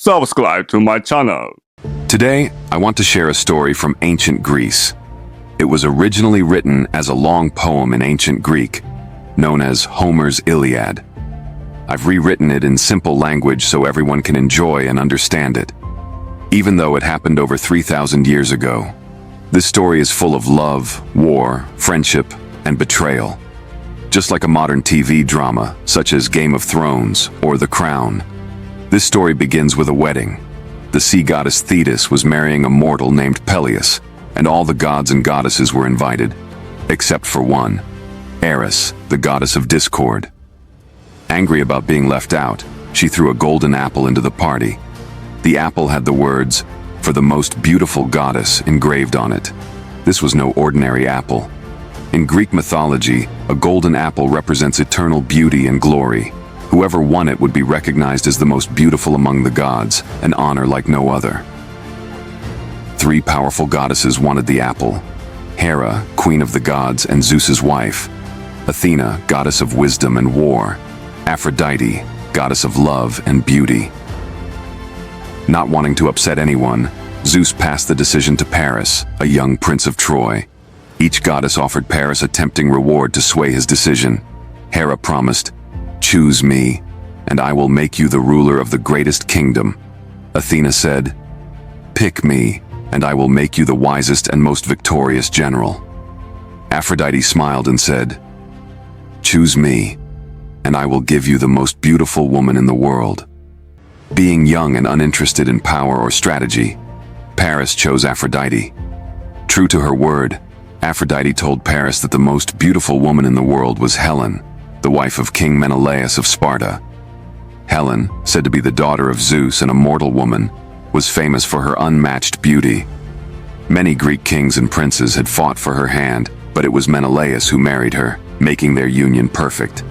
subscribe to my channel. Today, I want to share a story from ancient Greece. It was originally written as a long poem in ancient Greek, known as Homer's Iliad. I've rewritten it in simple language so everyone can enjoy and understand it. Even though it happened over 3,000 years ago, this story is full of love, war, friendship, and betrayal. Just like a modern TV drama, such as Game of Thrones or The Crown. This story begins with a wedding. The sea goddess Thetis was marrying a mortal named Peleus, and all the gods and goddesses were invited, except for one, Eris, the goddess of discord. Angry about being left out, she threw a golden apple into the party. The apple had the words, "For the most beautiful goddess," engraved on it. This was no ordinary apple. In Greek mythology, a golden apple represents eternal beauty and glory. Whoever won it would be recognized as the most beautiful among the gods, an honor like no other. Three powerful goddesses wanted the apple: Hera, queen of the gods and Zeus's wife; Athena, goddess of wisdom and war; Aphrodite, goddess of love and beauty. Not wanting to upset anyone, Zeus passed the decision to Paris, a young prince of Troy. Each goddess offered Paris a tempting reward to sway his decision. Hera promised, "Choose me, and I will make you the ruler of the greatest kingdom." Athena said, "Pick me, and I will make you the wisest and most victorious general." Aphrodite smiled and said, "Choose me, and I will give you the most beautiful woman in the world." Being young and uninterested in power or strategy, Paris chose Aphrodite. True to her word, Aphrodite told Paris that the most beautiful woman in the world was Helen, the wife of King Menelaus of Sparta. Helen, said to be the daughter of Zeus and a mortal woman, was famous for her unmatched beauty. Many Greek kings and princes had fought for her hand, but it was Menelaus who married her, making their union perfect.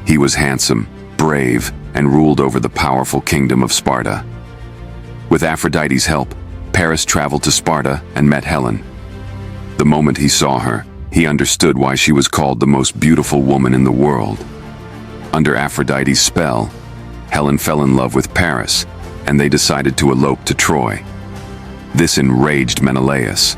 He was handsome, brave, and ruled over the powerful kingdom of Sparta. With Aphrodite's help, Paris traveled to Sparta and met Helen. The moment he saw her, he understood why she was called the most beautiful woman in the world. Under Aphrodite's spell, Helen fell in love with Paris, and they decided to elope to Troy. This enraged Menelaus.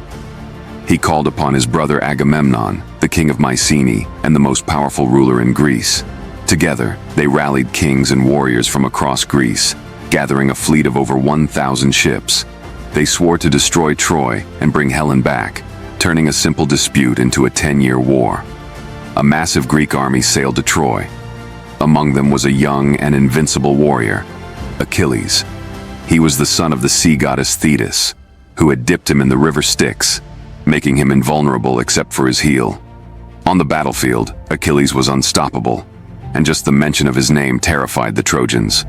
He called upon his brother Agamemnon, the king of Mycenae and the most powerful ruler in Greece. Together, they rallied kings and warriors from across Greece, gathering a fleet of over 1,000 ships. They swore to destroy Troy and bring Helen back, turning a simple dispute into a 10-year war. A massive Greek army sailed to Troy. Among them was a young and invincible warrior, Achilles. He was the son of the sea goddess Thetis, who had dipped him in the river Styx, making him invulnerable except for his heel. On the battlefield, Achilles was unstoppable, and just the mention of his name terrified the Trojans.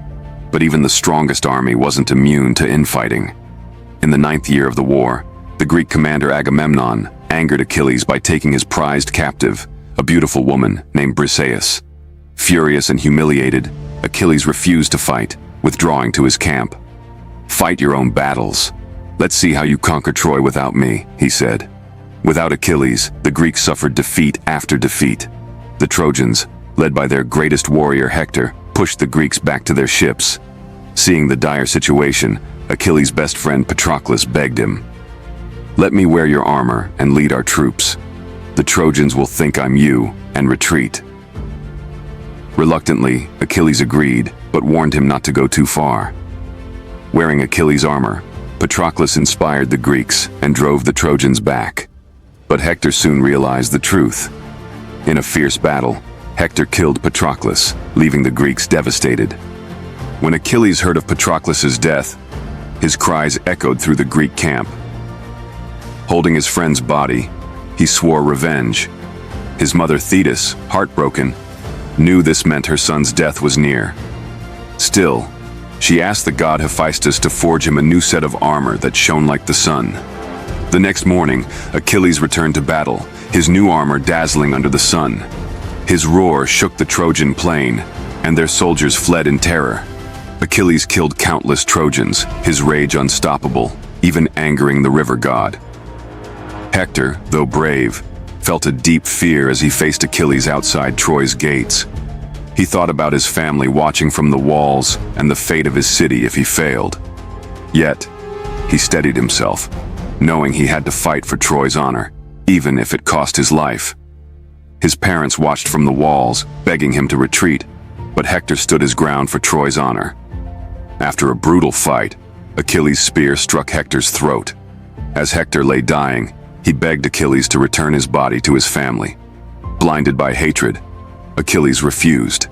But even the strongest army wasn't immune to infighting. In the 9th year of the war, the Greek commander Agamemnon angered Achilles by taking his prized captive, a beautiful woman named Briseis. Furious and humiliated, Achilles refused to fight, withdrawing to his camp. "Fight your own battles. Let's see how you conquer Troy without me," he said. Without Achilles, the Greeks suffered defeat after defeat. The Trojans, led by their greatest warrior Hector, pushed the Greeks back to their ships. Seeing the dire situation, Achilles' best friend Patroclus begged him, "Let me wear your armor and lead our troops. The Trojans will think I'm you and retreat." Reluctantly, Achilles agreed, but warned him not to go too far. Wearing Achilles' armor, Patroclus inspired the Greeks and drove the Trojans back. But Hector soon realized the truth. In a fierce battle, Hector killed Patroclus, leaving the Greeks devastated. When Achilles heard of Patroclus's death, his cries echoed through the Greek camp. Holding his friend's body, he swore revenge. His mother Thetis, heartbroken, knew this meant her son's death was near. Still, she asked the god Hephaestus to forge him a new set of armor that shone like the sun. The next morning, Achilles returned to battle, his new armor dazzling under the sun. His roar shook the Trojan plain, and their soldiers fled in terror. Achilles killed countless Trojans, his rage unstoppable, even angering the river god. Hector, though brave, felt a deep fear as he faced Achilles outside Troy's gates. He thought about his family watching from the walls and the fate of his city if he failed. Yet, he steadied himself, knowing he had to fight for Troy's honor, even if it cost his life. His parents watched from the walls, begging him to retreat, but Hector stood his ground for Troy's honor. After a brutal fight, Achilles' spear struck Hector's throat. As Hector lay dying, he begged Achilles to return his body to his family. Blinded by hatred, Achilles refused.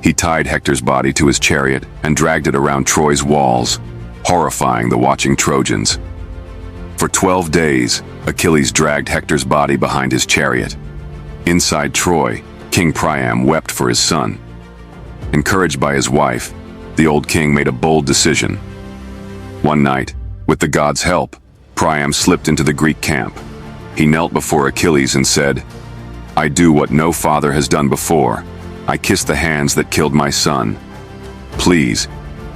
He tied Hector's body to his chariot and dragged it around Troy's walls, horrifying the watching Trojans. For 12 days, Achilles dragged Hector's body behind his chariot. Inside Troy, King Priam wept for his son. Encouraged by his wife, the old king made a bold decision. One night, with the gods' help, Priam slipped into the Greek camp. He knelt before Achilles and said, "I do what no father has done before. I kiss the hands that killed my son. Please,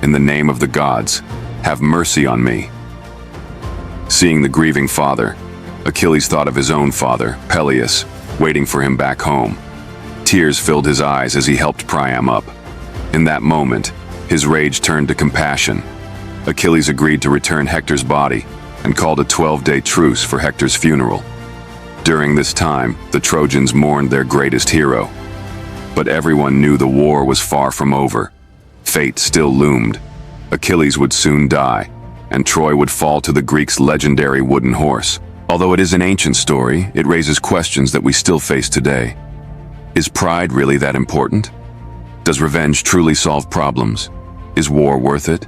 in the name of the gods, have mercy on me." Seeing the grieving father, Achilles thought of his own father, Peleus, waiting for him back home. Tears filled his eyes as he helped Priam up. In that moment, his rage turned to compassion. Achilles agreed to return Hector's body and called a 12-day truce for Hector's funeral. During this time, the Trojans mourned their greatest hero. But everyone knew the war was far from over. Fate still loomed. Achilles would soon die, and Troy would fall to the Greeks' legendary wooden horse. Although it is an ancient story, it raises questions that we still face today. Is pride really that important? Does revenge truly solve problems? Is war worth it?